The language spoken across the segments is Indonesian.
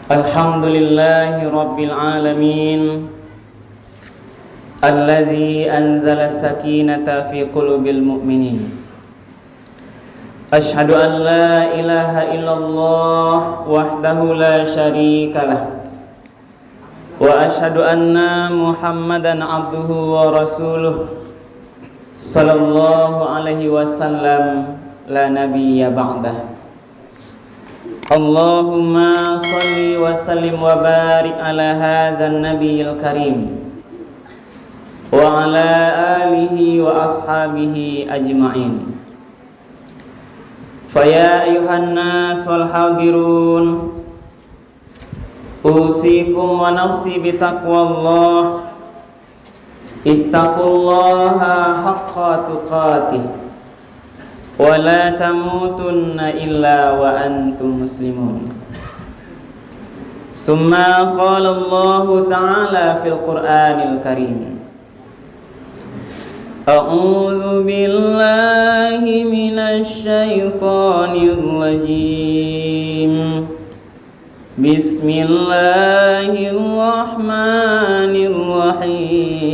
Alhamdulillahi Rabbil Alamin Alladzi anzala sakinata fi qulubil mu'minin. Ashhadu an la ilaha illallah wahdahu la syarikalah wa ashhadu anna Muhammadan abduhu wa rasuluh sallallahu alaihi wasallam la nabiyya ba'dah. Allahumma salli wa sallim wa barik ala hadzal nabiyil karim wa ala alihi wa ashabihi ajma'in. Fa ya ayuhan nas wal hadirun, usikum wa nafsi bi taqwallah. Ittaqullaha haqqa tuqatih wa la tamutunna illa wa antum muslimun. Summa qala Allah ta'ala fil Qur'anil Karim, A'udzu billahi minasy syaithanir rajim. Bismillahirrahmanirrahim.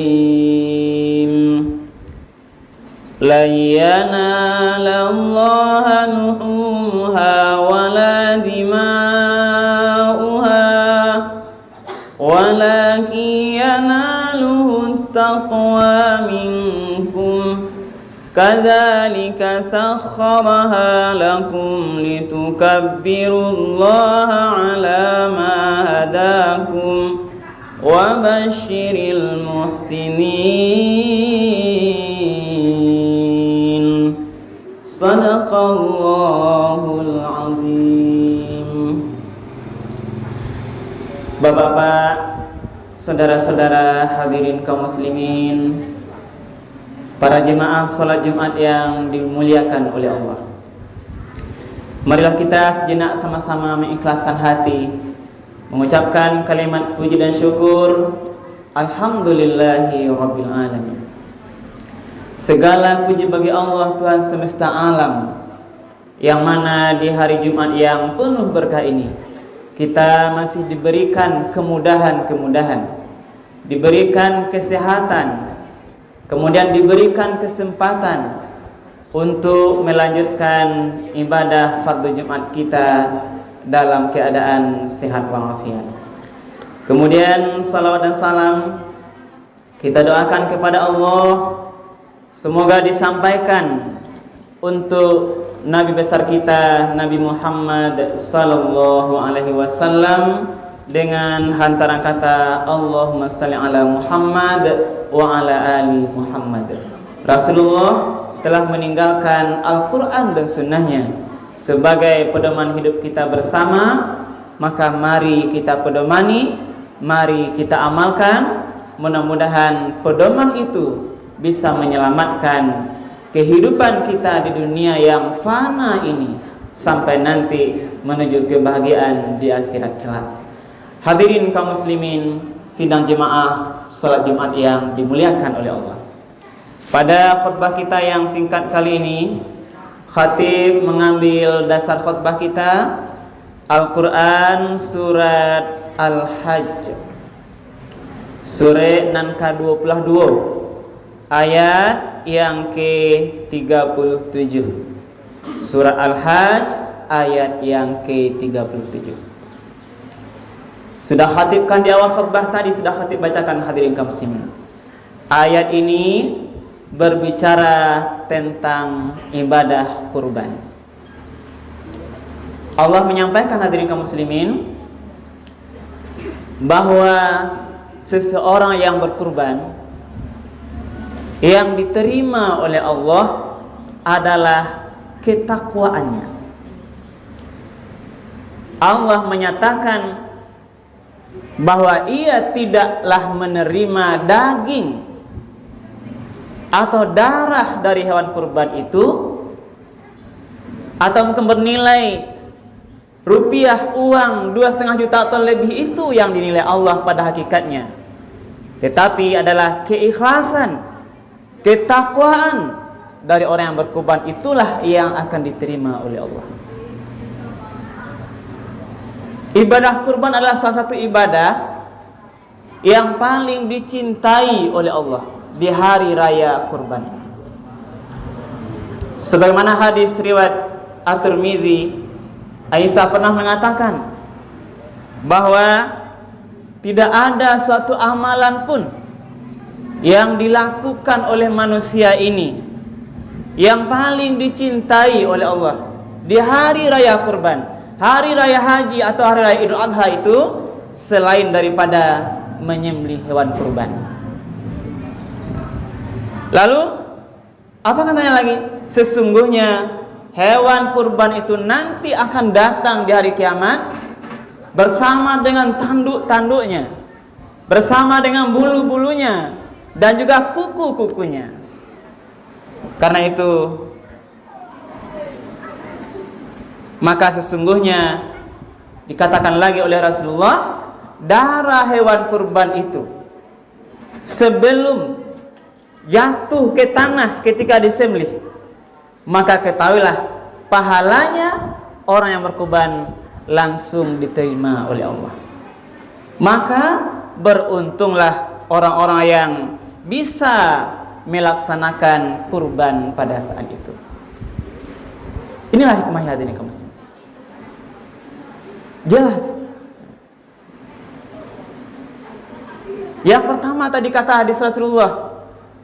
La yanalallaha luhumuha wala dima'uha walakin yanaluhu taqwa minkum. Kadzalika sakhkharaha lakum litukabbirullaha ala ma hadakum wa basyiril muhsinin. Sadaqallahul azim. Bapak-bapak, saudara-saudara hadirin kaum muslimin, para jemaah salat Jumat yang dimuliakan oleh Allah, marilah kita sejenak sama-sama mengikhlaskan hati, mengucapkan kalimat puji dan syukur. Alhamdulillahi Rabbil Alamin. Segala puji bagi Allah, Tuhan semesta alam, yang mana di hari Jumat yang penuh berkah ini kita masih diberikan kemudahan-kemudahan, diberikan kesehatan, kemudian diberikan kesempatan untuk melanjutkan ibadah fardu Jumat kita dalam keadaan sehat walafiat. Kemudian salawat dan salam kita doakan kepada Allah, semoga disampaikan untuk Nabi besar kita, Nabi Muhammad sallallahu alaihi wasallam, dengan hantaran kata Allahumma salli ala Muhammad wa ala ali Muhammad. Rasulullah telah meninggalkan Al-Quran dan sunnahnya sebagai pedoman hidup kita bersama. Maka mari kita pedomani, mari kita amalkan. Mudah-mudahan pedoman itu bisa menyelamatkan kehidupan kita di dunia yang fana ini sampai nanti menuju kebahagiaan di akhirat kelak. Hadirin kaum muslimin, sidang jemaah salat Jumat yang dimuliakan oleh Allah. Pada khutbah kita yang singkat kali ini, khatib mengambil dasar khutbah kita Al-Quran surat Al-Hajj, surah nan ke-22, ayat yang ke-37. Surah Al-Hajj ayat yang ke-37. Sudah khatibkan di awal khutbah tadi, sudah khatib bacakan hadirin kaum muslimin. Ayat ini berbicara tentang ibadah kurban. Allah menyampaikan hadirin kaum muslimin bahwa seseorang yang berkurban yang diterima oleh Allah adalah ketakwaannya. Allah menyatakan bahwa ia tidaklah menerima daging atau darah dari hewan kurban itu, atau mungkin bernilai rupiah, uang 2,5 juta atau lebih, itu yang dinilai Allah pada hakikatnya. Tetapi adalah keikhlasan, ketakwaan dari orang yang berkurban, itulah yang akan diterima oleh Allah. Ibadah kurban adalah salah satu ibadah yang paling dicintai oleh Allah di hari raya kurban. Sebagaimana hadis riwayat At-Tirmizi, Aisyah pernah mengatakan bahwa tidak ada suatu amalan pun yang dilakukan oleh manusia ini yang paling dicintai oleh Allah di hari raya kurban, hari raya haji atau hari raya Idul Adha itu, selain daripada menyembelih hewan kurban. Lalu apa katanya lagi? Sesungguhnya hewan kurban itu nanti akan datang di hari kiamat bersama dengan tanduk-tanduknya, bersama dengan bulu-bulunya, dan juga kuku-kukunya. Karena itu, maka sesungguhnya dikatakan lagi oleh Rasulullah, darah hewan kurban itu sebelum jatuh ke tanah ketika disembelih, maka ketahuilah pahalanya orang yang berkurban langsung diterima oleh Allah. Maka beruntunglah orang-orang yang bisa melaksanakan kurban pada saat itu. Inilah hikmah hadirin kaum muslimin. Jelas. Yang pertama tadi kata hadis Rasulullah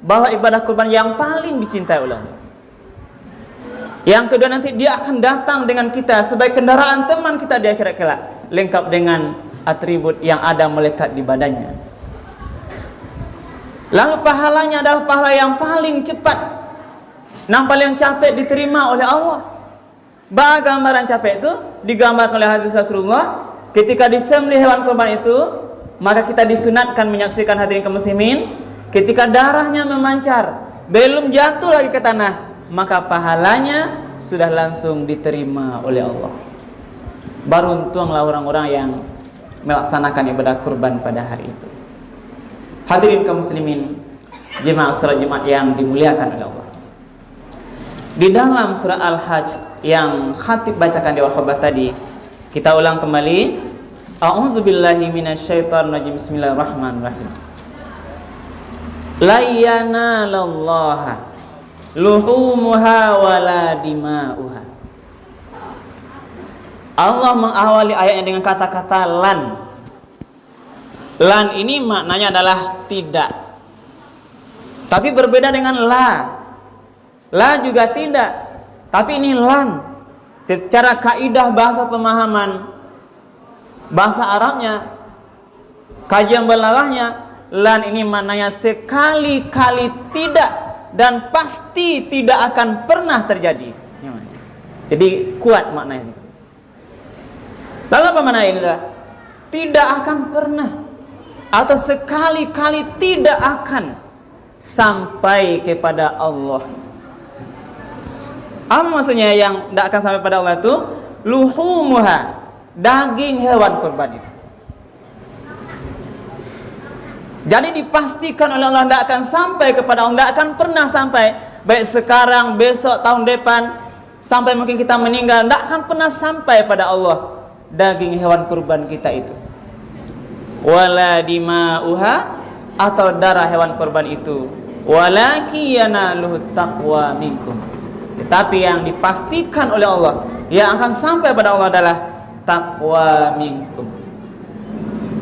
bahwa ibadah kurban yang paling dicintai oleh Allah. Yang kedua, nanti dia akan datang dengan kita sebagai kendaraan teman kita di akhirat kelak, lengkap dengan atribut yang ada melekat di badannya. Lalu pahalanya adalah pahala yang paling cepat, yang paling capek diterima oleh Allah. Bah gambaran capek itu digambarkan oleh hadis Rasulullah, ketika disembelih hewan kurban itu, maka kita disunatkan menyaksikan hadirin kaum muslimin, ketika darahnya memancar, belum jatuh lagi ke tanah, maka pahalanya sudah langsung diterima oleh Allah. Beruntunglah orang-orang yang melaksanakan ibadah kurban pada hari itu. Hadirin kaum muslimin, jemaah salat Jumat yang dimuliakan oleh Allah. Di dalam surah Al-Hajj yang khatib bacakan di awal khutbah tadi, kita ulang kembali. A'udzubillahi minasyaitonir rajim. Bismillahirrahmanirrahim. La yanalallaha luhumuha wala dima'uha. Allah mengawali ayatnya dengan kata-kata lan. Lan ini maknanya adalah tidak. Tapi berbeda dengan la. La juga tidak. Tapi ini lan. Secara kaidah bahasa pemahaman bahasa Arabnya, kajian balaghahnya, lan ini maknanya sekali-kali tidak dan pasti tidak akan pernah terjadi. Jadi kuat maknanya. Lalu apa makna ini? Tidak akan pernah atau sekali-kali tidak akan sampai kepada Allah. Apa maksudnya yang tidak akan sampai pada Allah itu? Luhumuha, daging hewan kurban itu. Jadi dipastikan oleh Allah tidak akan sampai kepada Allah, tidak akan pernah sampai. Baik sekarang, besok, tahun depan, sampai mungkin kita meninggal, tidak akan pernah sampai pada Allah daging hewan kurban kita itu. Wala dima'uha, atau darah hewan kurban itu. Walaki yanaluhu taqwa minkum. Tetapi yang dipastikan oleh Allah, yang akan sampai pada Allah adalah taqwa minkum,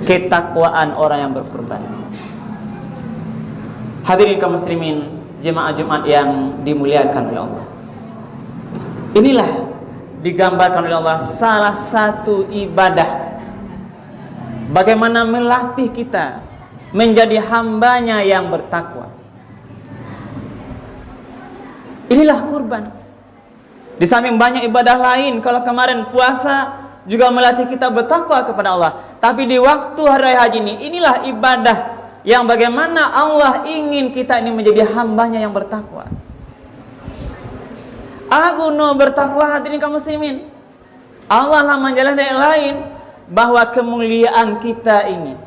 ketakwaan orang yang berkurban. Hadirin kaum muslimin, jemaah Jumat yang dimuliakan oleh Allah. Inilah digambarkan oleh Allah salah satu ibadah bagaimana melatih kita menjadi hambanya yang bertakwa. Inilah kurban. Di samping banyak ibadah lain, kalau kemarin puasa juga melatih kita bertakwa kepada Allah, tapi di waktu hari raya haji ini, inilah ibadah yang bagaimana Allah ingin kita ini menjadi hambanya yang bertakwa. Aguno bertakwa, hadirin kaum muslimin. Allah lah menjelaskan yang lain bahwa kemuliaan kita ini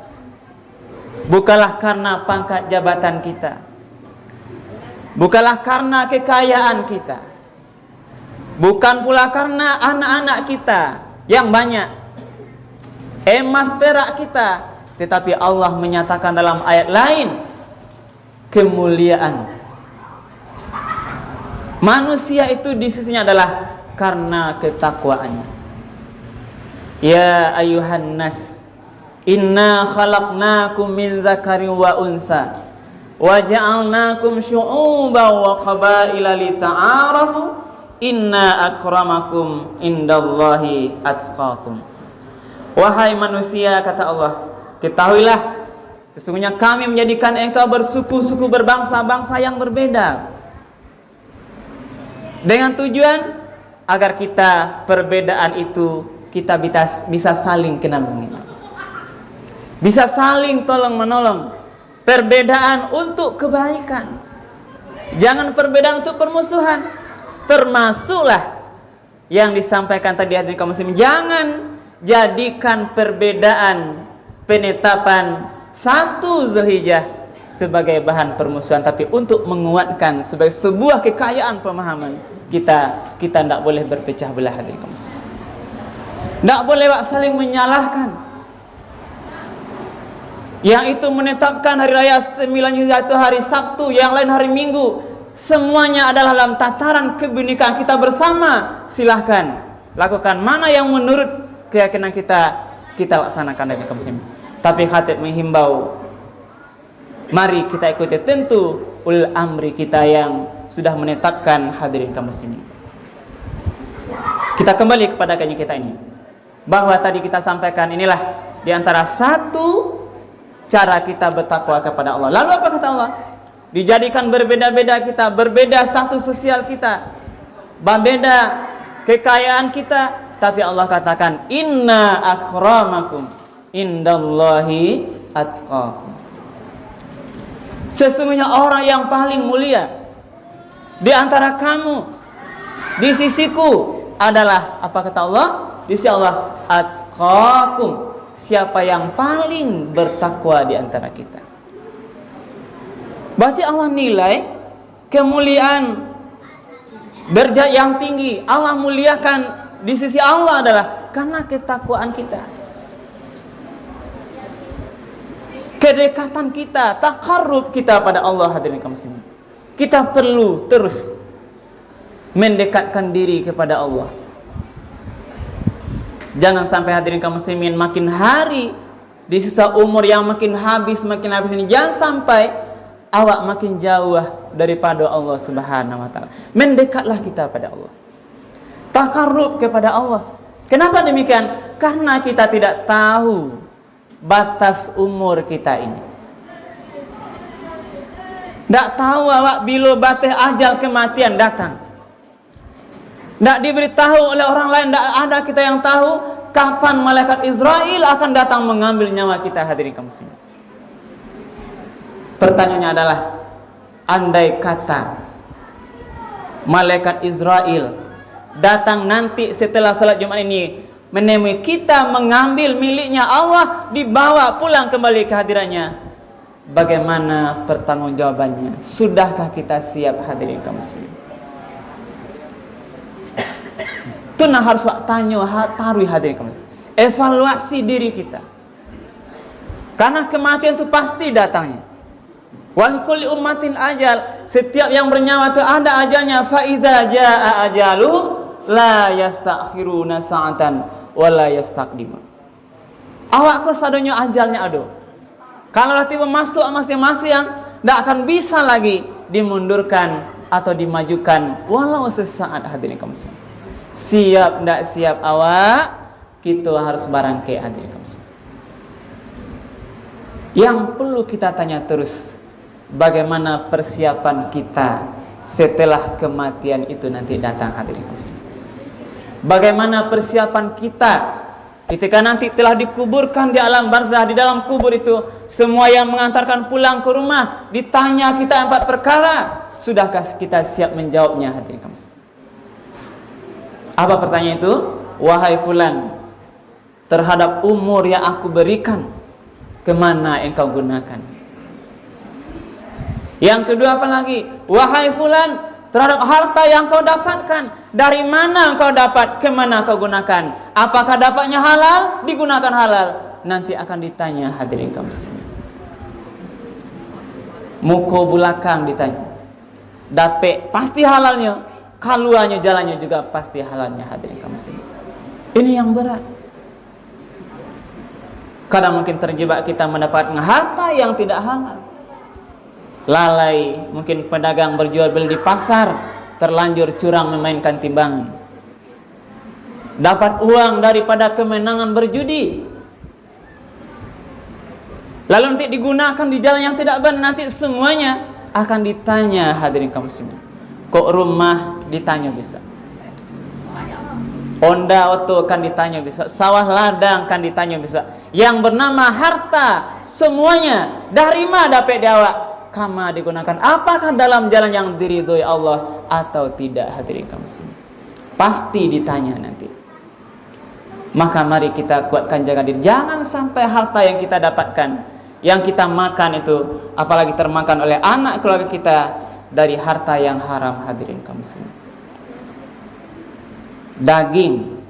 bukanlah karena pangkat jabatan kita, bukanlah karena kekayaan kita, bukan pula karena anak-anak kita yang banyak, emas perak kita, tetapi Allah menyatakan dalam ayat lain kemuliaan manusia itu di sisinya adalah karena ketakwaannya. Ya ayuhan nas, inna khalaqnakum min dzakarin wa unsa wa ja'alnakum syu'uban wa qabaila lita'arafu inna akramakum indallahi atqakum. Wahai manusia, kata Allah, ketahuilah sesungguhnya kami menjadikan engkau bersuku-suku, berbangsa-bangsa yang berbeda, dengan tujuan agar kita perbedaan itu kita bisa saling kenal mengenal, bisa saling tolong menolong. Perbedaan untuk kebaikan, jangan perbedaan untuk permusuhan. Termasuklah yang disampaikan tadi hadirin kaum muslimin, jangan jadikan perbedaan penetapan 1 Zulhijjah sebagai bahan permusuhan, tapi untuk menguatkan sebagai sebuah kekayaan pemahaman kita tidak boleh berpecah belah hadirin kaum muslimin. Tidak boleh saling menyalahkan. Yang itu menetapkan hari raya 9 Zulhijjah itu hari Sabtu, yang lain hari Minggu, semuanya adalah dalam tataran kebinekaan kita bersama. Silahkan lakukan mana yang menurut keyakinan kita laksanakan dengan kaum muslimin. Tapi khatib menghimbau, mari kita ikuti tentu ulil amri kita yang sudah menetapkan hadirin kaum muslimin. Kita kembali kepada kajian kita ini, bahwa tadi kita sampaikan inilah di antara satu cara kita bertakwa kepada Allah. Lalu apa kata Allah? Dijadikan berbeda-beda kita, berbeda status sosial kita, berbeda kekayaan kita, tapi Allah katakan inna akramakum indallahi atqakum. Sesungguhnya orang yang paling mulia di antara kamu di sisiku adalah, apa kata Allah? Di sisi Allah, atqakum, siapa yang paling bertakwa di antara kita. Berarti Allah nilai kemuliaan derajat yang tinggi, Allah muliakan di sisi Allah adalah karena ketakwaan kita, kedekatan kita, takarrub kita pada Allah. Hadirin kaum muslimin, kita perlu terus mendekatkan diri kepada Allah. Jangan sampai hadirin kaum muslimin makin hari di sisa umur yang makin habis ini, jangan sampai awak makin jauh daripada Allah Subhanahu wa taala. Mendekatlah kita pada Allah, takarrub kepada Allah. Kenapa demikian? Karena kita tidak tahu batas umur kita ini. Tidak tahu awak bila batas ajal kematian datang. Tidak diberitahu oleh orang lain, tidak ada kita yang tahu kapan malaikat Israel akan datang mengambil nyawa kita. Hadirin kaum muslimin, pertanyaannya adalah, andai kata malaikat Israel datang nanti setelah salat Jumat ini menemui kita, mengambil miliknya Allah, dibawa pulang kembali ke hadirannya, bagaimana pertanggungjawabannya? Sudahkah kita siap hadirin kaum muslimin? Itu harus tanya, taruh hadirin kaum muslimin, evaluasi diri kita, karena kematian itu pasti datangnya. Walikulli ummatin ajal, setiap yang bernyawa itu ada ajalnya. Fa iza jaa ajalu la yastakhiruna sa'atan wa la yastaqdimu. Awak kok sadonya ajalnya ado. Kalau tiba masuk masing-masing, tidak akan bisa lagi dimundurkan atau dimajukan walau sesaat. Hadirin kaum muslimin, siap tidak siap awak, kita harus barangkai. Hadirin kaum muslimin, yang perlu kita tanya terus, bagaimana persiapan kita setelah kematian itu nanti datang. Hadirin kaum muslimin, bagaimana persiapan kita ketika nanti telah dikuburkan di alam barzah, di dalam kubur itu, semua yang mengantarkan pulang ke rumah ditanya kita 4 perkara. Sudahkah kita siap menjawabnya? Hadirin kaum muslimin, apa pertanyaan itu? Wahai fulan, terhadap umur yang aku berikan, kemana engkau gunakan? Yang kedua apa lagi? Wahai fulan, terhadap harta yang kau dapatkan, Dari mana kau dapat, kemana kau gunakan? Apakah dapatnya halal? Digunakan halal. Nanti akan ditanya hadirin kaum muslimin. Muko belakang ditanya. Dapat pasti halalnya, keluarnya jalannya juga pasti halalnya hadirin kaum muslimin. Ini yang berat. Kadang mungkin terjebak kita mendapatkan harta yang tidak halal. Lalai, mungkin pedagang berjual beli di pasar, terlanjur curang memainkan timbangan. Dapat uang daripada kemenangan berjudi. Lalu nanti digunakan di jalan yang tidak benar, nanti semuanya akan ditanya hadirin kaum muslimin. Kok rumah ditanya bisa. Honda Auto kan ditanya bisa, sawah ladang kan ditanya bisa. Yang bernama harta semuanya dari mana dapat diawak? Kama digunakan apakah dalam jalan yang diridhoi Allah atau tidak hadirin kaum muslimin? Pasti ditanya nanti. Maka mari kita kuatkan jaga diri. Jangan sampai harta yang kita dapatkan, yang kita makan itu, apalagi termakan oleh anak keluarga kita, dari harta yang haram hadirin kaum muslimin. Daging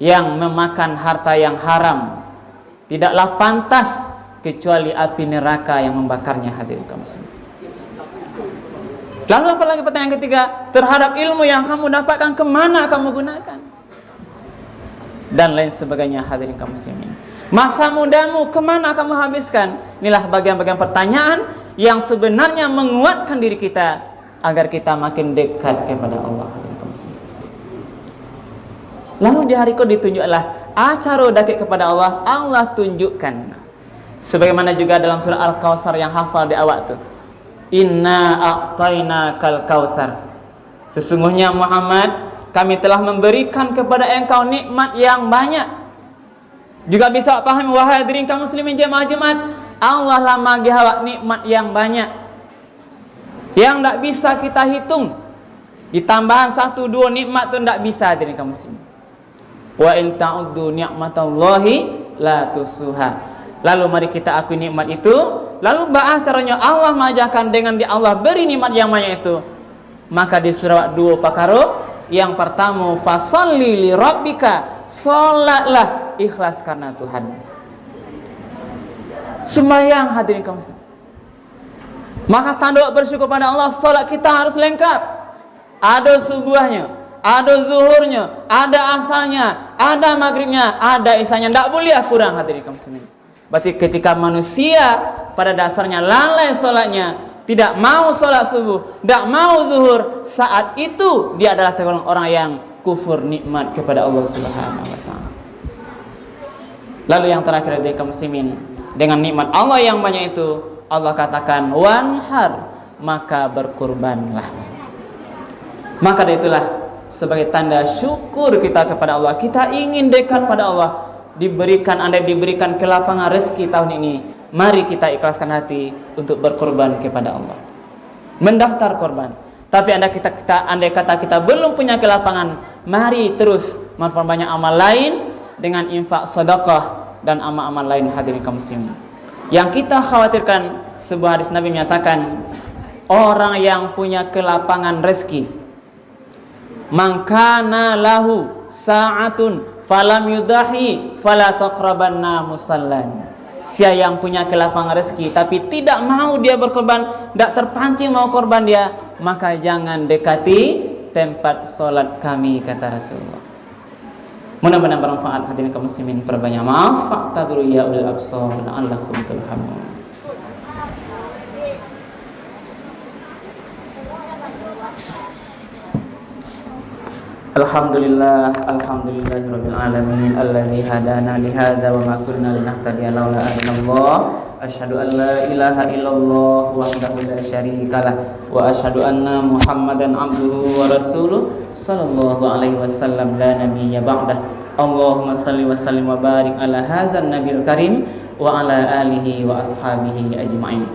yang memakan harta yang haram tidaklah pantas kecuali api neraka yang membakarnya hadirin kaum muslimin. Lalu apalagi pertanyaan ketiga, terhadap ilmu yang kamu dapatkan, kemana kamu gunakan? Dan lain sebagainya hadirin kaum muslimin. Masa mudamu kemana kamu habiskan? Inilah bagian-bagian pertanyaan yang sebenarnya menguatkan diri kita agar kita makin dekat kepada Allah hadirin kaum muslimin. Lalu di hari kau ditunjuklah acara dekat kepada Allah, Allah tunjukkan. Sebagaimana juga dalam surah Al-Kautsar yang hafal di awal tu. Inna a'tainakal kautsar. Sesungguhnya Muhammad, kami telah memberikan kepada engkau nikmat yang banyak. Juga bisa paham wahai hadirin kaum muslimin jemaah Jumat, Allah lah bagi awak nikmat yang banyak. Yang tak bisa kita hitung. Ditambahan 1, 2 nikmat tu tak bisa hadirin kaum muslimin. Wa in ta'uddu ni'matallahi la tusuha. Lalu mari kita akui nikmat itu. Lalu bagaimana caranya Allah majakan dengan di Allah beri nikmat yang banyak itu? Maka di surah 2 Pakaro, yang pertama fasalli li rabbika, salatlah ikhlas karena Tuhan. Sembahyang hadirin kaum muslimin. Maka tanda bersyukur pada Allah, salat kita harus lengkap. Ada subuhnya, ada zuhurnya, ada asarnya, ada maghribnya, ada isanya. Tidak boleh kurang hadirin kaum muslimin. Berarti ketika manusia pada dasarnya lalai solatnya, tidak mau solat subuh, tidak mau zuhur, saat itu dia adalah tergolong orang yang kufur nikmat kepada Allah Subhanahu wa taala. Lalu yang terakhir hadirin kaum muslimin, dengan nikmat Allah yang banyak itu, Allah katakan wanhar, maka berkurbanlah. Maka itulah sebagai tanda syukur kita kepada Allah. Kita ingin dekat pada Allah. Andai diberikan kelapangan rezeki tahun ini, mari kita ikhlaskan hati untuk berkorban kepada Allah. Mendaftar korban. Tapi andai kata kita belum punya kelapangan, mari terus memperbanyak amal lain dengan infak sedekah dan amal-amal lain hadirin kaum muslimin. Yang kita khawatirkan, sebuah hadis Nabi menyatakan, orang yang punya kelapangan rezeki, mangkana lahu sa'atun falam yudahi fala taqrabanna musallan. Siapa yang punya kelapangan rezeki tapi tidak mau dia berkorban, tidak terpancing mau korban dia, maka jangan dekati tempat solat kami, kata Rasulullah. Mudah-mudahan bermanfaat hadirin kaum muslimin. Perbanyak maaf, fa'tabiru ya ulil absar la'allakum turhamun. Alhamdulillahirabbil alamin alladzi hadana li hadza wa ma kunna linahtadiya laula Allah. Asyhadu an la ilaha illallah wahdahu la syarikalah wa asyhadu anna Muhammadan abduhu wa rasuluh sallallahu alaihi wasallam la nabiyya ba'dah. Allahumma shalli wa sallim wa barik ala hadzal nabiyil karim wa ala alihi wa ashabihi ajmain.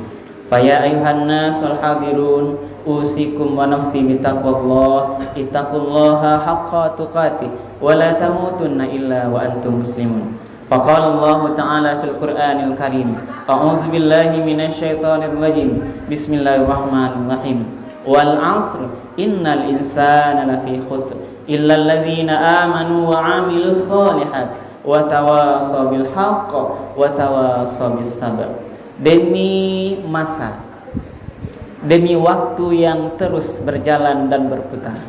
Fa ya ayuhan nasul hadirun, usikum wa nafsi bitaqwallah, ittaqullaha haqqa tuqatih wa la tamutunna illa wa antum muslimun. Faqala Allah Ta'ala fil Qur'anil Karim, a'udzu billahi minasyaitonir rajim. Bismillahirrahmanirrahim. Wal 'asr innal insana lafi khusr illal ladzina amanu wa 'amilus sholihat wa tawashaw bil haqq wa tawashaw bis sabr. Demi masa, demi waktu yang terus berjalan dan berputar,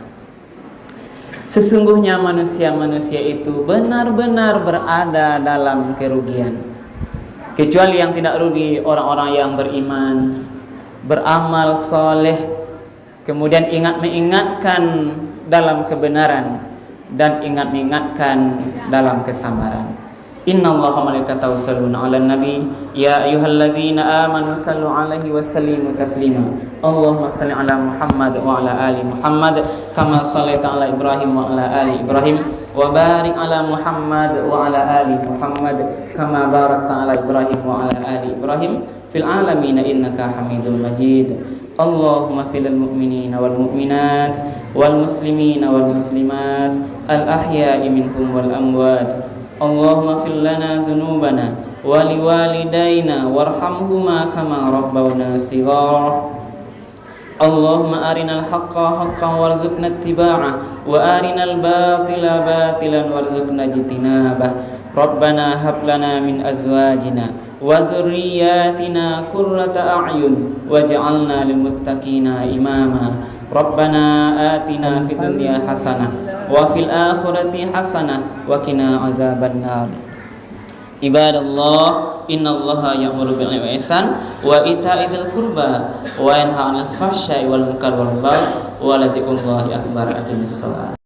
sesungguhnya manusia-manusia itu benar-benar berada dalam kerugian. Kecuali yang tidak rugi orang-orang yang beriman, beramal soleh, kemudian mengingatkan dalam kebenaran dan mengingatkan dalam kesabaran. Innallaha malaikatahu yusholluna 'alan nabi ya ayyuhalladzina amanu sallu 'alaihi wa sallimu taslima. Allahumma shalli 'ala Muhammad wa 'ala ali Muhammad kama shallaita 'ala Ibrahim wa 'ala ali Ibrahim wa barik 'ala Muhammad wa 'ala ali Muhammad kama barakta 'ala Ibrahim wa 'ala ali Ibrahim fil 'alamin innaka Hamidum Majid. Allahumma fil mu'minina wal mu'minat wal muslimina wal muslimat al ahya'i minhum wal amwat. Allahumma fil lana dhunubana wa liwalidayna warhamhuma kama rabbawna shighara. Allahumma arinal haqqa haqqan warzuqna ittiba'ah wa arinal batila batilan warzuqna ijtinabah. Rabbana hab lana min azwajina wa dhurriyyatina qurrata a'yun waj'alna lil muttaqina imama. Rabbana atina fid dunya hasanah wa fil akhirati hasanah wa qina azabannar. Ibadallah, innallaha ya'muru bil 'adli wal ihsan wa ita'i dzil qurba wa yanha 'anil fahsya'i wal munkari wal baghi wa la dzikrullahi akbar. Aqimissalah.